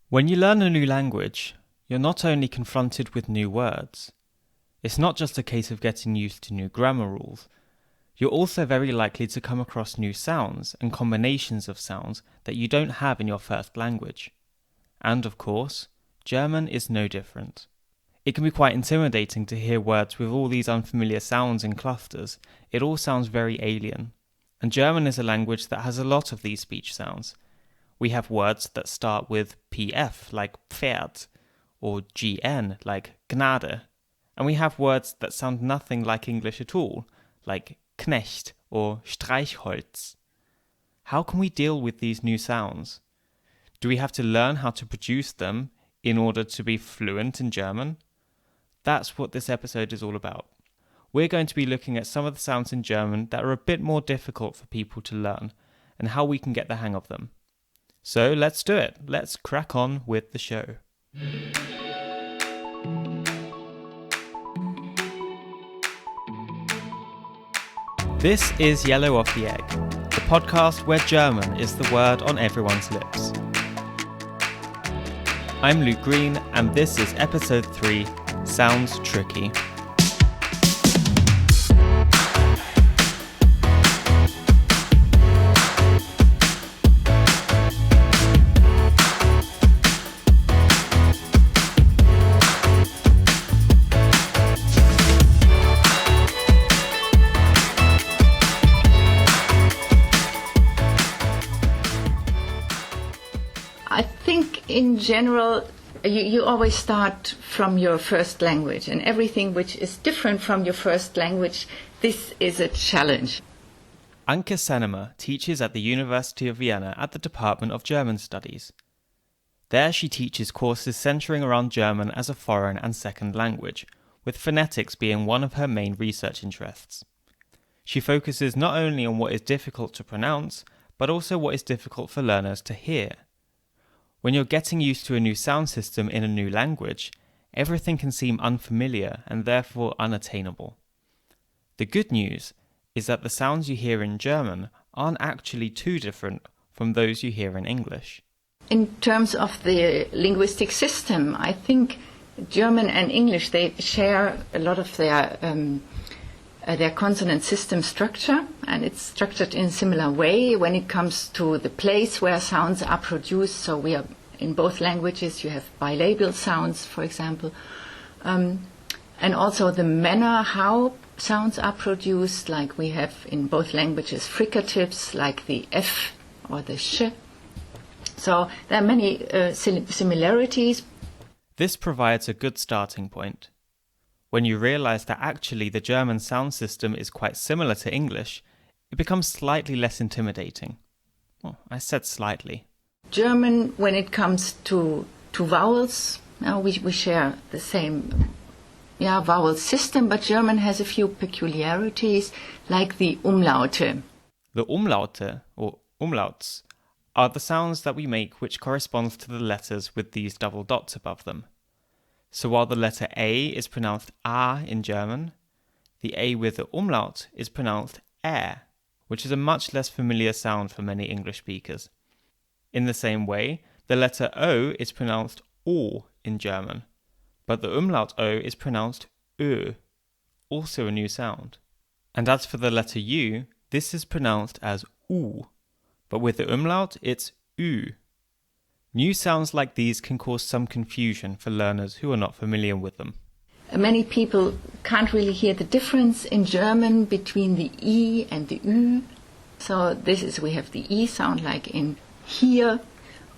When you learn a new language, you're not only confronted with new words. It's not just a case of getting used to new grammar rules. You're also very likely to come across new sounds and combinations of sounds that you don't have in your first language. And of course, German is no different. It can be quite intimidating to hear words with all these unfamiliar sounds in clusters. It all sounds very alien. And German is a language that has a lot of these speech sounds. We have words that start with PF, like Pferd, or GN, like Gnade. And we have words that sound nothing like English at all, like Knecht or Streichholz. How can we deal with these new sounds? Do we have to learn how to produce them in order to be fluent in German? That's what this episode is all about. We're going to be looking at some of the sounds in German that are a bit more difficult for people to learn, and how we can get the hang of them. So let's do it. Let's crack on with the show. This is Yellow of the Egg, the podcast where German is the word on everyone's lips. I'm Luke Green, and this is episode 3, Sounds Tricky. In general, you always start from your first language, and everything which is different from your first language, this is a challenge. Anke Sennema teaches at the University of Vienna at the Department of German Studies. There she teaches courses centering around German as a foreign and second language, with phonetics being one of her main research interests. She focuses not only on what is difficult to pronounce, but also what is difficult for learners to hear. When you're getting used to a new sound system in a new language, everything can seem unfamiliar and therefore unattainable. The good news is that the sounds you hear in German aren't actually too different from those you hear in English. In terms of the linguistic system, I think German and English, they share a lot of their consonant system structure, and it's structured in a similar way when it comes to the place where sounds are produced. So we are in both languages, you have bilabial sounds, for example, and also the manner how sounds are produced, like we have in both languages fricatives, like the F or the sh. So there are many similarities. This provides a good starting point. When you realize that actually the German sound system is quite similar to English, it becomes slightly less intimidating. Well, I said slightly. German, when it comes to vowels, we share the same vowel system, but German has a few peculiarities, like the umlaute. The umlaute, or umlauts, are the sounds that we make which corresponds to the letters with these double dots above them. So while the letter A is pronounced A in German, the A with the umlaut is pronounced Ä, which is a much less familiar sound for many English speakers. In the same way, the letter O is pronounced O in German, but the umlaut O is pronounced Ö, also a new sound. And as for the letter U, this is pronounced as U, but with the umlaut it's Ü. New sounds like these can cause some confusion for learners who are not familiar with them. Many people can't really hear the difference in German between the I and the Ü. So we have the I sound like in hier,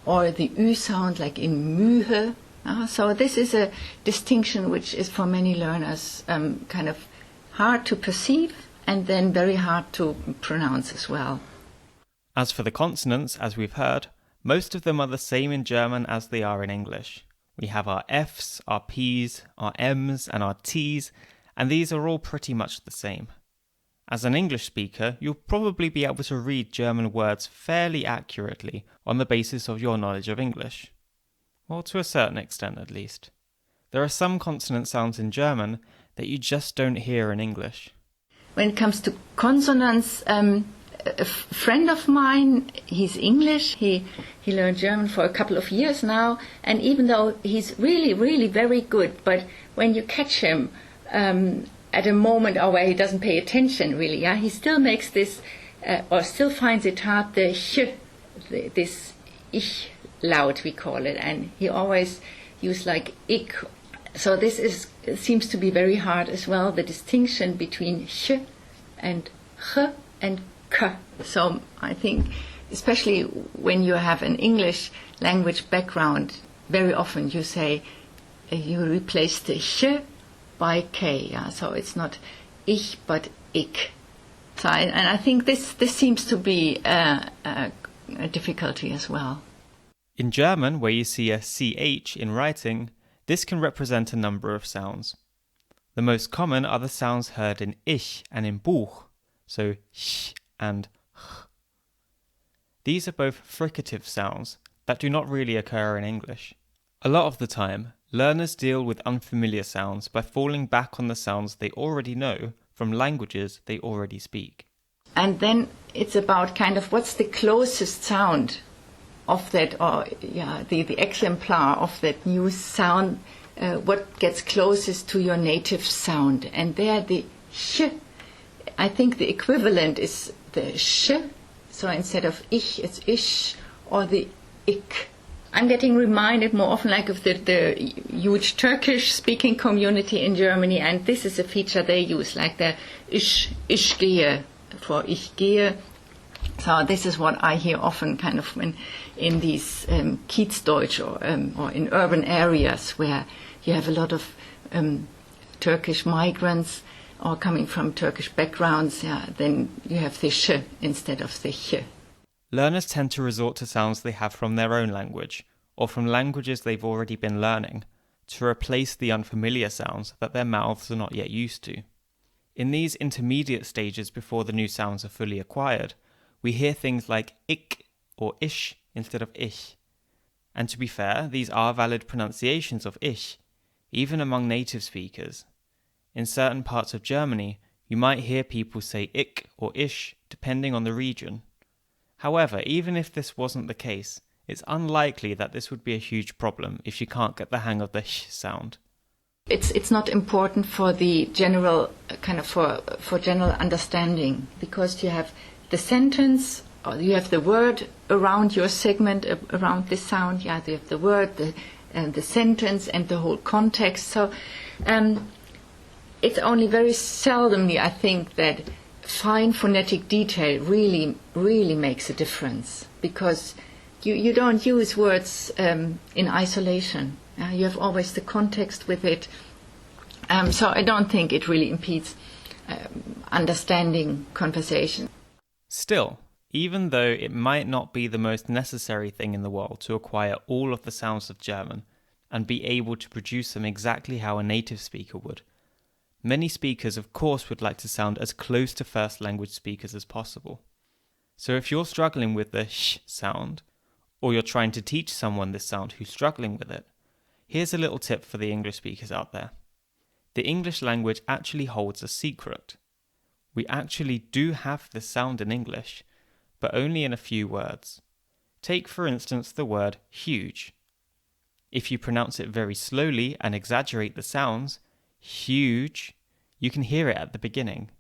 or the Ü sound like in Mühe. So this is a distinction which is for many learners kind of hard to perceive and then very hard to pronounce as well. As for the consonants, as we've heard, most of them are the same in German as they are in English. We have our Fs, our Ps, our Ms and our Ts, and these are all pretty much the same. As an English speaker, you'll probably be able to read German words fairly accurately on the basis of your knowledge of English. Well, to a certain extent at least. There are some consonant sounds in German that you just don't hear in English. When it comes to consonants, a friend of mine, he's English, he learned German for a couple of years now, and even though he's really, really very good, but when you catch him at a moment where he doesn't pay attention really, he still makes this, or still finds it hard, the sh, this ich loud we call it, and he always use like ich. So this seems to be very hard as well, the distinction between sh and ch and k. So I think, especially when you have an English language background, very often you say, you replace the sh by k. So it's not ich, but ich. So and I think this seems to be a difficulty as well. In German, where you see a ch in writing, this can represent a number of sounds. The most common are the sounds heard in ich and in Buch, so ch and ch. These are both fricative sounds that do not really occur in English. A lot of the time, learners deal with unfamiliar sounds by falling back on the sounds they already know from languages they already speak. And then it's about kind of what's the closest sound of that, or the exemplar of that new sound, what gets closest to your native sound. And there the sh, I think the equivalent is the sh, so instead of ich, it's ish, or the ik. I'm getting reminded more often like of the huge Turkish-speaking community in Germany, and this is a feature they use, like the ich gehe, for ich gehe. So this is what I hear often kind of in these Kiezdeutsch or in urban areas where you have a lot of Turkish migrants or coming from Turkish backgrounds, then you have the sh instead of the ch. Learners tend to resort to sounds they have from their own language or from languages they've already been learning to replace the unfamiliar sounds that their mouths are not yet used to. In these intermediate stages before the new sounds are fully acquired, we hear things like ik or ish instead of ich. And to be fair, these are valid pronunciations of ich, even among native speakers. In certain parts of Germany, you might hear people say ik or ish depending on the region. However, even if this wasn't the case, it's unlikely that this would be a huge problem if you can't get the hang of the sh sound. It's not important for the general, kind of for general understanding, because you have the sentence, or you have the word around your segment, around this sound, you have the word, the sentence, and the whole context. So it's only very seldomly, I think, that fine phonetic detail really, really makes a difference, because you don't use words in isolation. You have always the context with it. So I don't think it really impedes understanding conversation. Still, even though it might not be the most necessary thing in the world to acquire all of the sounds of German and be able to produce them exactly how a native speaker would, many speakers of course would like to sound as close to first language speakers as possible. So if you're struggling with the sh sound, or you're trying to teach someone this sound who's struggling with it, here's a little tip for the English speakers out there. The English language actually holds a secret. We actually do have this sound in English, but only in a few words. Take, for instance, the word huge. If you pronounce it very slowly and exaggerate the sounds, huge, you can hear it at the beginning.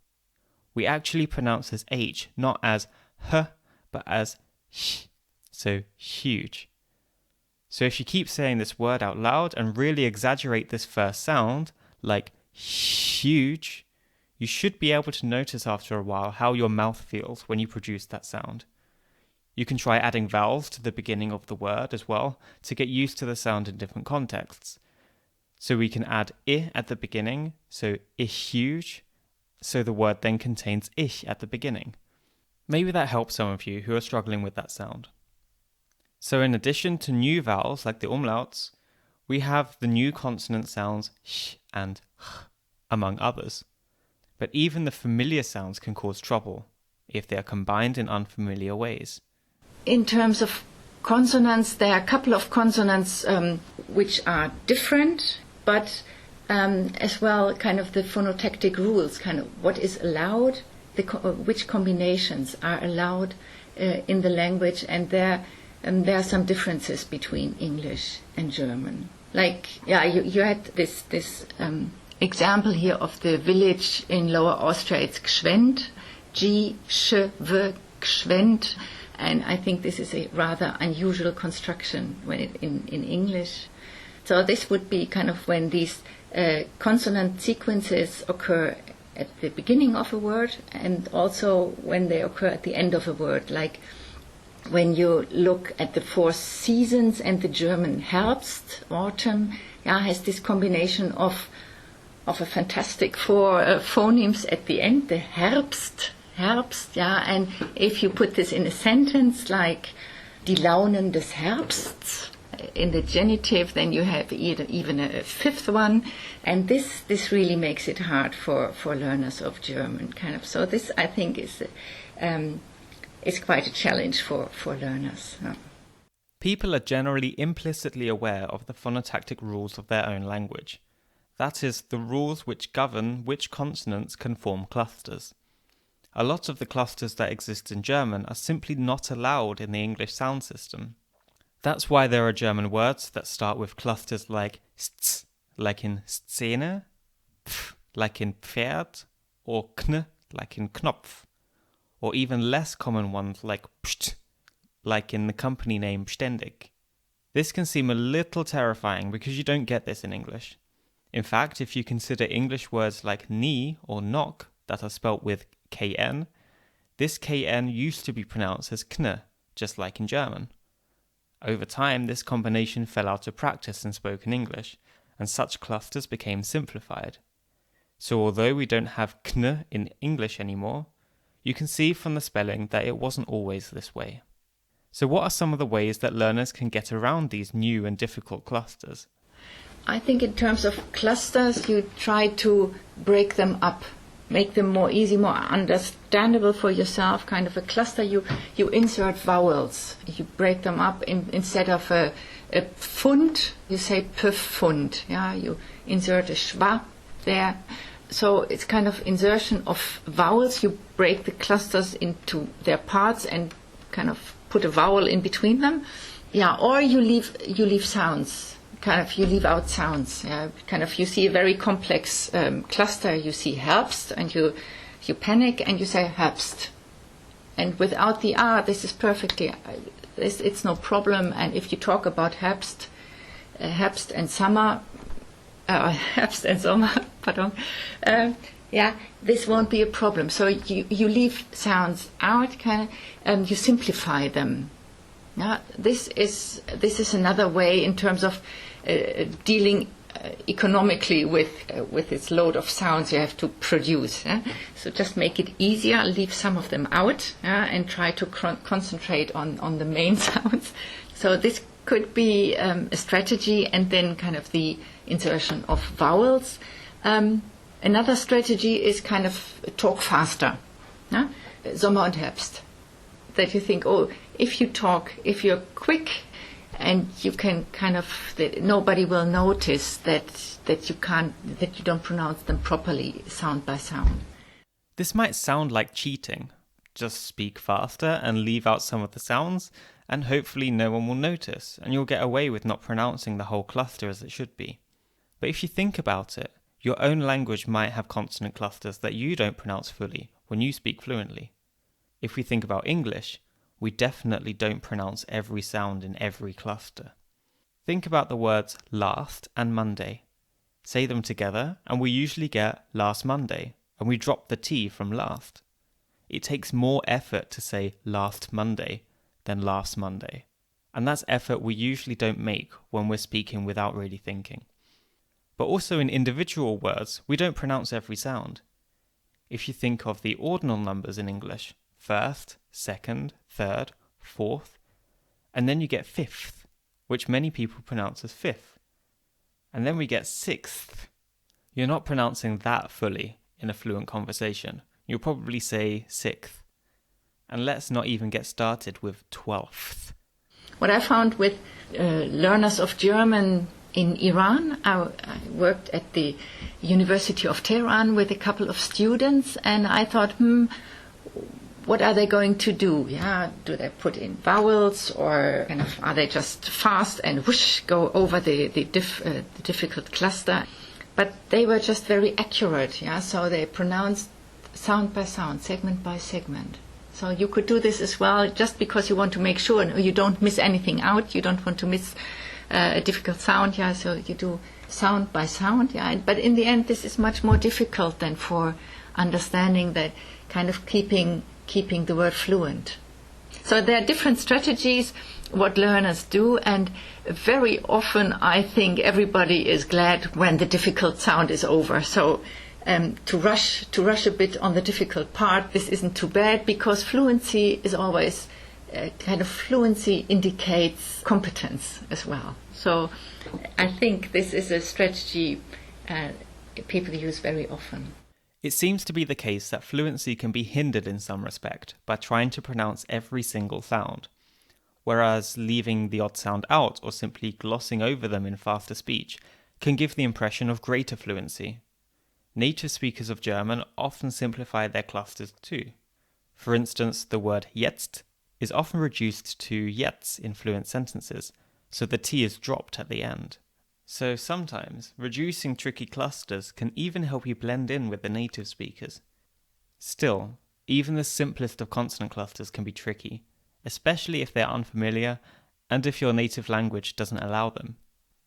We actually pronounce this H not as h, but as sh, so huge. So if you keep saying this word out loud and really exaggerate this first sound, like huge, you should be able to notice after a while how your mouth feels when you produce that sound. You can try adding vowels to the beginning of the word as well to get used to the sound in different contexts. So we can add I at the beginning, so ich huge, so the word then contains ich at the beginning. Maybe that helps some of you who are struggling with that sound. So in addition to new vowels like the umlauts, we have the new consonant sounds sh and ch, among others. But even the familiar sounds can cause trouble if they are combined in unfamiliar ways. In terms of consonants, there are a couple of consonants which are different, but as well kind of the phonotactic rules, kind of what is allowed which combinations are allowed in the language, and there are some differences between English and German. Like, you had this example here of the village in Lower Austria. It's Gschwend, G-Sch-W, Gschwend, and I think this is a rather unusual construction when in English. So this would be kind of when these consonant sequences occur at the beginning of a word, and also when they occur at the end of a word, like when you look at the 4 seasons and the German Herbst, autumn, has this combination of a fantastic 4 phonemes at the end, the Herbst, and if you put this in a sentence like die Launen des Herbsts in the genitive, then you have even a 5th one, and this really makes it hard for learners of German, kind of. So this, I think, is quite a challenge for learners. People are generally implicitly aware of the phonotactic rules of their own language. That is, the rules which govern which consonants can form clusters. A lot of the clusters that exist in German are simply not allowed in the English sound system. That's why there are German words that start with clusters like st, like in Szene, pf, like in Pferd, or kn, like in Knopf, or even less common ones like pst, like in the company name Ständig. This can seem a little terrifying because you don't get this in English. In fact, if you consider English words like knee or knock that are spelt with kn, this kn used to be pronounced as kn, just like in German. Over time, this combination fell out of practice in spoken English, and such clusters became simplified. So although we don't have kn in English anymore, you can see from the spelling that it wasn't always this way. So what are some of the ways that learners can get around these new and difficult clusters? I think in terms of clusters, you try to break them up, make them more easy, more understandable for yourself. Kind of a cluster, you insert vowels. You break them up. Instead of a Pfund, you say Pfund. Yeah, you insert a schwa there. So it's kind of insertion of vowels. You break the clusters into their parts and kind of put a vowel in between them. Yeah, or you leave sounds. Kind of you leave out sounds. Yeah, kind of you see a very complex cluster. You see Herbst, and you panic and you say Herbst, and without the R, this is perfectly. It's no problem. And if you talk about Herbst and summer, Herbst and Sommer, pardon. This won't be a problem. So you leave sounds out, kind of, you simplify them. Yeah, this is another way in terms of dealing economically with this load of sounds you have to produce. So just make it easier, leave some of them out, and try to concentrate on the main sounds. So this could be a strategy, and then kind of the insertion of vowels. Another strategy is kind of talk faster. Sommer und Herbst. That you think, if you're quick, and you can kind of, nobody will notice that you don't pronounce them properly, sound by sound. This might sound like cheating. Just speak faster and leave out some of the sounds, and hopefully no one will notice, and you'll get away with not pronouncing the whole cluster as it should be. But if you think about it, your own language might have consonant clusters that you don't pronounce fully when you speak fluently. If we think about English, we definitely don't pronounce every sound in every cluster. Think about the words last and Monday. Say them together, and we usually get last Monday, and we drop the T from last. It takes more effort to say last Monday than last Monday, and that's effort we usually don't make when we're speaking without really thinking. But also in individual words, we don't pronounce every sound. If you think of the ordinal numbers in English, first, second, third, fourth, and then you get fifth, which many people pronounce as fifth. And then we get sixth. You're not pronouncing that fully in a fluent conversation. You'll probably say sixth. And let's not even get started with 12th. What I found with learners of German in Iran, I worked at the University of Tehran with a couple of students, and I thought, what are they going to do? Yeah, do they put in vowels, or kind of are they just fast and whoosh go over the difficult cluster? But they were just very accurate. Yeah, so they pronounced sound by sound, segment by segment. So you could do this as well, just because you want to make sure you don't miss anything out. You don't want to miss a difficult sound. Yeah, so you do sound by sound. Yeah, but in the end, this is much more difficult than for understanding that kind of keeping the word fluent. So there are different strategies what learners do, and very often I think everybody is glad when the difficult sound is over. So to rush a bit on the difficult part, this isn't too bad, because fluency is always fluency indicates competence as well. So I think this is a strategy people use very often. It seems to be the case that fluency can be hindered in some respect by trying to pronounce every single sound, whereas leaving the odd sound out or simply glossing over them in faster speech can give the impression of greater fluency. Native speakers of German often simplify their clusters too. For instance, the word jetzt is often reduced to jetzt in fluent sentences, so the T is dropped at the end. So sometimes, reducing tricky clusters can even help you blend in with the native speakers. Still, even the simplest of consonant clusters can be tricky, especially if they're unfamiliar and if your native language doesn't allow them.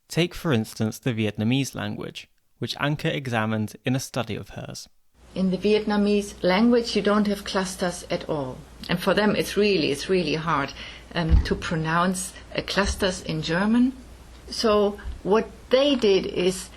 Take for instance the Vietnamese language, which Anke examined in a study of hers. In the Vietnamese language you don't have clusters at all. And for them it's really hard to pronounce clusters in German. So what they did is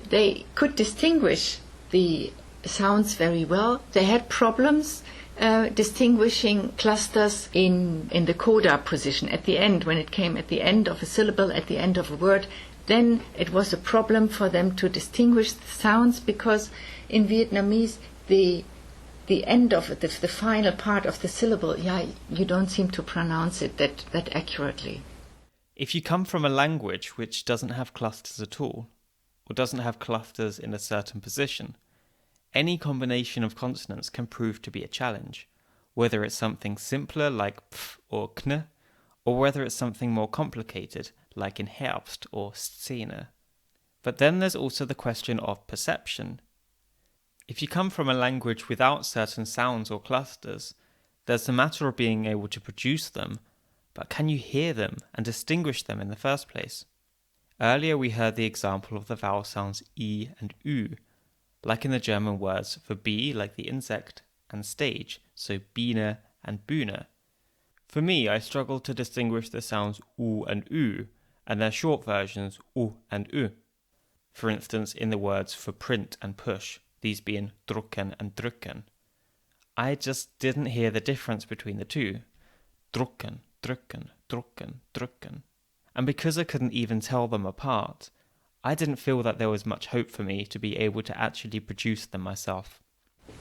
they could distinguish the sounds very well. They had problems distinguishing clusters in the coda position at the end, when it came at the end of a syllable, at the end of a word. Then it was a problem for them to distinguish the sounds, because in Vietnamese the end of it, the final part of the syllable, you don't seem to pronounce it that accurately. If you come from a language which doesn't have clusters at all, or doesn't have clusters in a certain position, any combination of consonants can prove to be a challenge, whether it's something simpler like pf or kn, or whether it's something more complicated like in Herbst or Szene. But then there's also the question of perception. If you come from a language without certain sounds or clusters, there's the matter of being able to produce them, but can you hear them and distinguish them in the first place? Earlier we heard the example of the vowel sounds I and U, like in the German words for bee, like the insect, and stage, so Biene and Bühne. For me, I struggled to distinguish the sounds U and U, and their short versions U and U. For instance, in the words for print and push, these being drucken and drücken. I just didn't hear the difference between the two. Drucken, drücken, drucken, drücken. And because I couldn't even tell them apart, I didn't feel that there was much hope for me to be able to actually produce them myself.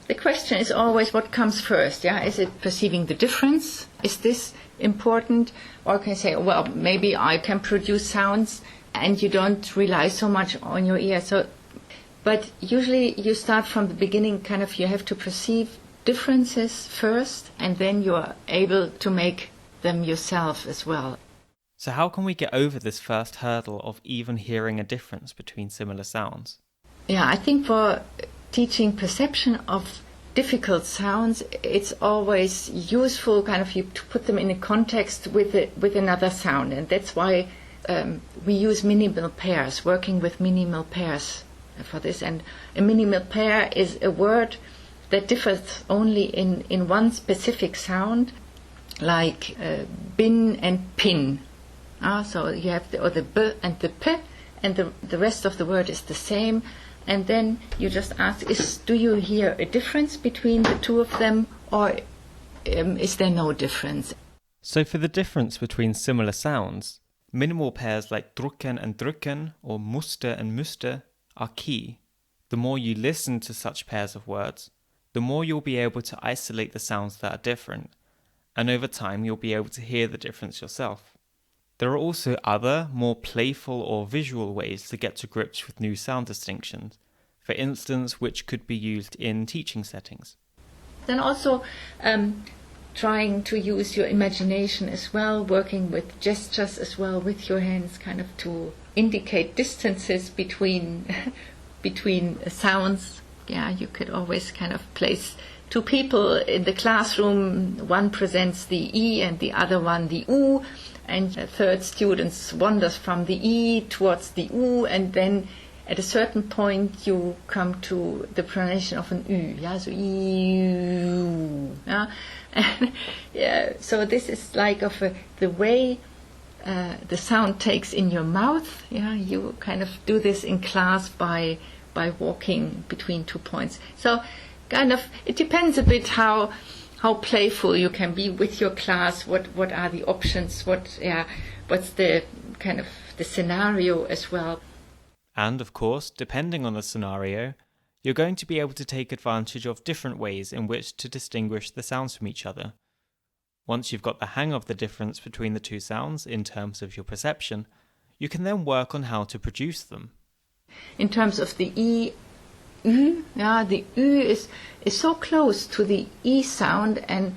The question is always what comes first, Is it perceiving the difference? Is this important? Or can you say, well, maybe I can produce sounds and you don't rely so much on your ear. But usually you start from the beginning, you have to perceive differences first, and then you are able to make them yourself as well. So how can we get over this first hurdle of even hearing a difference between similar sounds? I think for teaching perception of difficult sounds, it's always useful to put them in a context with another sound, and that's why we use minimal pairs, working with minimal pairs for this. And a minimal pair is a word that differs only in one specific sound, like bin and pin. So you have the b and the p, and the rest of the word is the same. And then you just ask, do you hear a difference between the two of them, or is there no difference? So for the difference between similar sounds, minimal pairs like drucken and drücken, or muster and müster, are key. The more you listen to such pairs of words, the more you'll be able to isolate the sounds that are different, and over time you'll be able to hear the difference yourself. There are also other, more playful or visual ways to get to grips with new sound distinctions. for instance, which could be used in teaching settings. Then also trying to use your imagination as well, working with gestures as well with your hands, kind of to indicate distances between sounds. Yeah, you could always kind of place two people in the classroom. One presents the E and the other one the U, and the third student wanders from the E towards the U, and then at a certain point you come to the pronunciation of an U. Yeah, so U. Yeah, and, yeah. So this is like the way the sound takes in your mouth. Yeah, you kind of do this in class by walking between 2 points. So kind of it depends a bit how playful you can be with your class. What are the options? What's the kind of the scenario as well. And of course, depending on the scenario, you're going to be able to take advantage of different ways in which to distinguish the sounds from each other. Once you've got the hang of the difference between the two sounds in terms of your perception, you can then work on how to produce them. In terms of the E, U, yeah, the U is so close to the E sound, and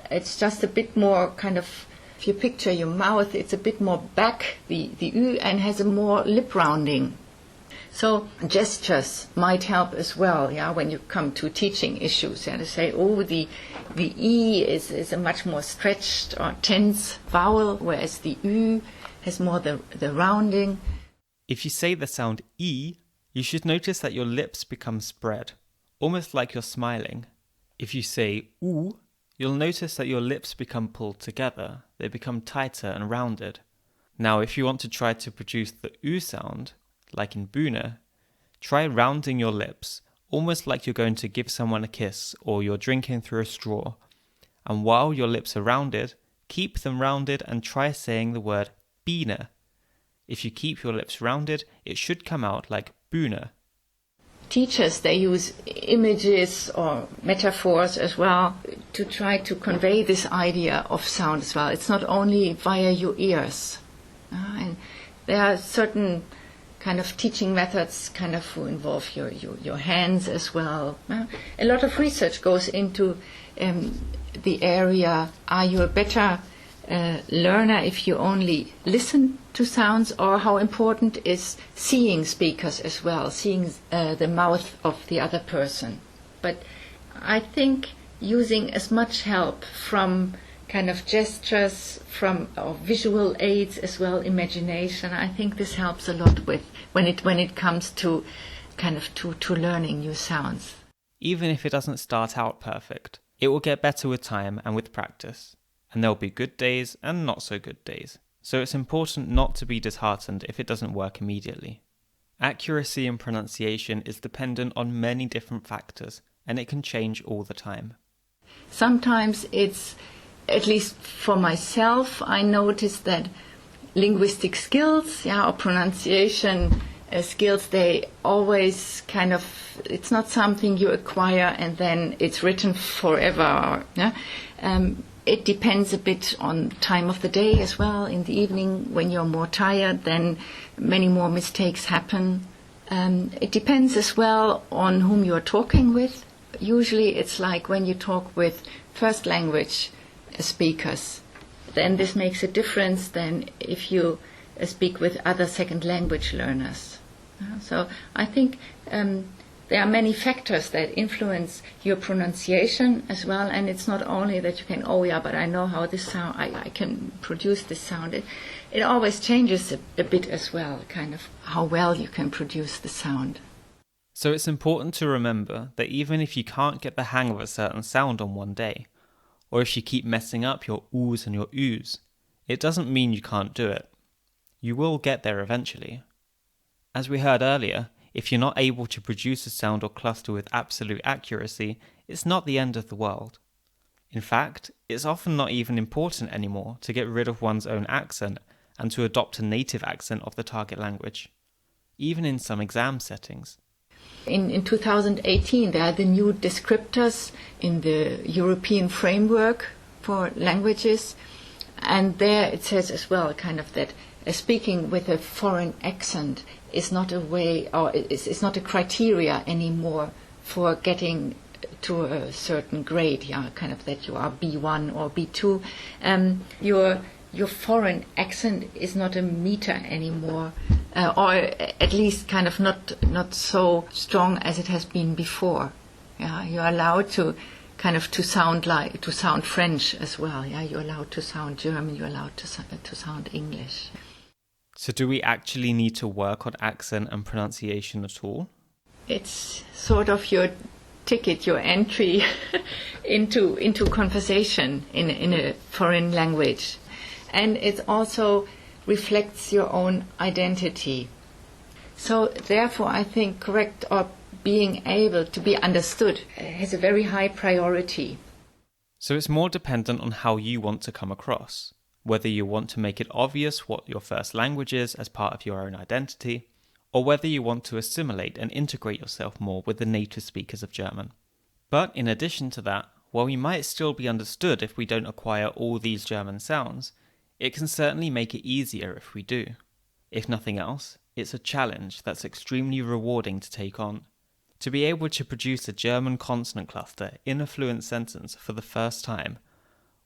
it's just a bit more kind of, if you picture your mouth, it's a bit more back, the U, and has a more lip rounding. So gestures might help as well, yeah, when you come to teaching issues, yeah, to say, oh, the E is a much more stretched or tense vowel, whereas the U has more the rounding. If you say the sound E, you should notice that your lips become spread, almost like you're smiling. If you say U, you'll notice that your lips become pulled together. They become tighter and rounded. Now, if you want to try to produce the U sound, like in Bühne, try rounding your lips, almost like you're going to give someone a kiss or you're drinking through a straw. And while your lips are rounded, keep them rounded and try saying the word Biene. If you keep your lips rounded, it should come out like Bühne. Teachers, they use images or metaphors as well to try to convey this idea of sound as well. It's not only via your ears. And there are certain kind of teaching methods kind of who involve your hands as well. A lot of research goes into the area, are you a better learner if you only listen to sounds, or how important is seeing speakers as well, seeing the mouth of the other person. But I think using as much help from kind of gestures, from visual aids as well, imagination, I think this helps a lot with when it comes to kind of to learning new sounds. Even if it doesn't start out perfect, it will get better with time and with practice. And there'll be good days and not so good days. So it's important not to be disheartened if it doesn't work immediately. Accuracy in pronunciation is dependent on many different factors, and it can change all the time. Sometimes it's, at least for myself, I notice that linguistic skills, or pronunciation skills, they always kind of, it's not something you acquire and then it's written forever. It depends a bit on time of the day as well. In the evening, when you're more tired, then many more mistakes happen. It depends as well on whom you're talking with. Usually it's like when you talk with first language speakers, then this makes a difference than if you speak with other second language learners. So I think there are many factors that influence your pronunciation as well, and it's not only that you can, but I know how this sound, I can produce this sound. It always changes a bit as well, kind of how well you can produce the sound. So it's important to remember that even if you can't get the hang of a certain sound on one day, or if you keep messing up your oohs and your oohs, it doesn't mean you can't do it. You will get there eventually. As we heard earlier, if you're not able to produce a sound or cluster with absolute accuracy, it's not the end of the world. In fact, it's often not even important anymore to get rid of one's own accent and to adopt a native accent of the target language, even in some exam settings. In 2018, there are the new descriptors in the European framework for languages, and there it says as well kind of that speaking with a foreign accent is not a way, or is not a criteria anymore for getting to a certain grade, kind of that you are B1 or B2. Your foreign accent is not a meter anymore, or at least kind of not so strong as it has been before. You're allowed to kind of to sound French as well. You're allowed to sound German. You're allowed to sound English. So do we actually need to work on accent and pronunciation at all? It's sort of your ticket, your entry into conversation in a foreign language. And it also reflects your own identity. So therefore, I think correct or being able to be understood has a very high priority. So it's more dependent on how you want to come across, whether you want to make it obvious what your first language is as part of your own identity, or whether you want to assimilate and integrate yourself more with the native speakers of German. But in addition to that, while we might still be understood if we don't acquire all these German sounds, it can certainly make it easier if we do. If nothing else, it's a challenge that's extremely rewarding to take on. To be able to produce a German consonant cluster in a fluent sentence for the first time,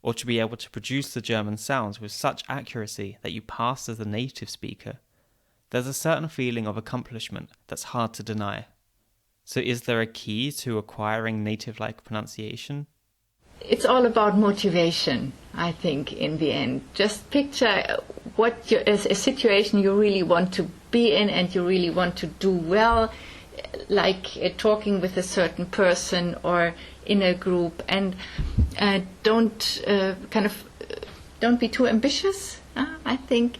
or to be able to produce the German sounds with such accuracy that you pass as a native speaker, there's a certain feeling of accomplishment that's hard to deny. So is there a key to acquiring native-like pronunciation? It's all about motivation, I think, in the end. Just picture what a situation you really want to be in and you really want to do well, like talking with a certain person or in a group, and don't be too ambitious. I think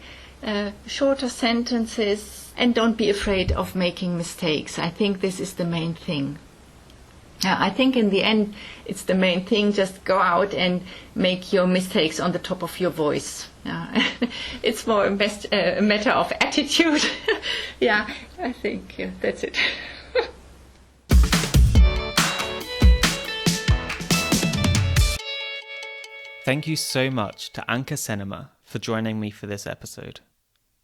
shorter sentences, and don't be afraid of making mistakes. I think this is the main thing. I think in the end it's the main thing. Just go out and make your mistakes on the top of your voice. It's more a matter of attitude. I think that's it. Thank you so much to Anke Sennema for joining me for this episode.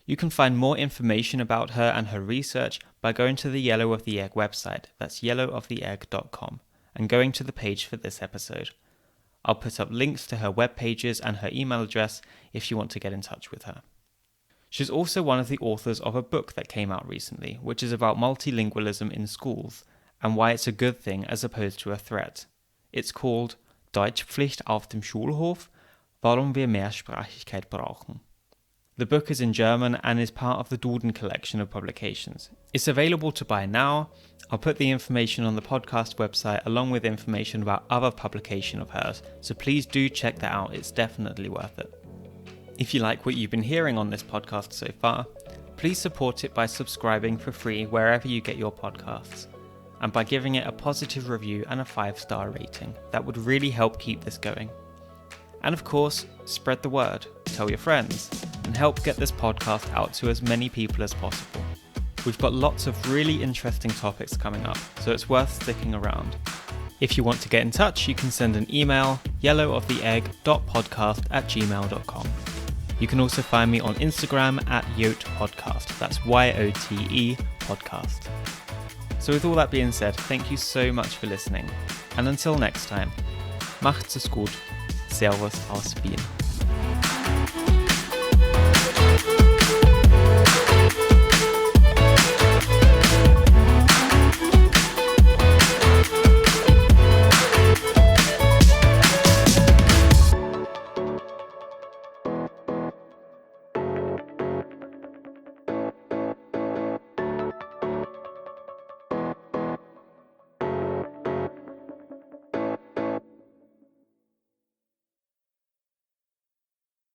You can find more information about her and her research by going to the Yellow of the Egg website, that's yellowoftheegg.com, and going to the page for this episode. I'll put up links to her web pages and her email address if you want to get in touch with her. She's also one of the authors of a book that came out recently, which is about multilingualism in schools and why it's a good thing as opposed to a threat. It's called Deutschpflicht auf dem Schulhof, warum wir Mehrsprachigkeit brauchen. The book is in German and is part of the Duden collection of publications. It's available to buy now. I'll put the information on the podcast website along with information about other publication of hers, so please do check that out, it's definitely worth it. If you like what you've been hearing on this podcast so far, please support it by subscribing for free wherever you get your podcasts, and by giving it a positive review and a 5-star rating. That would really help keep this going. And of course, spread the word, tell your friends, and help get this podcast out to as many people as possible. We've got lots of really interesting topics coming up, so it's worth sticking around. If you want to get in touch, you can send an email, yellowoftheegg.podcast@gmail.com. You can also find me on Instagram at YOTE-podcast, that's YOTE podcast. So with all that being said, thank you so much for listening, and until next time, macht's es gut, Servus aus Wien.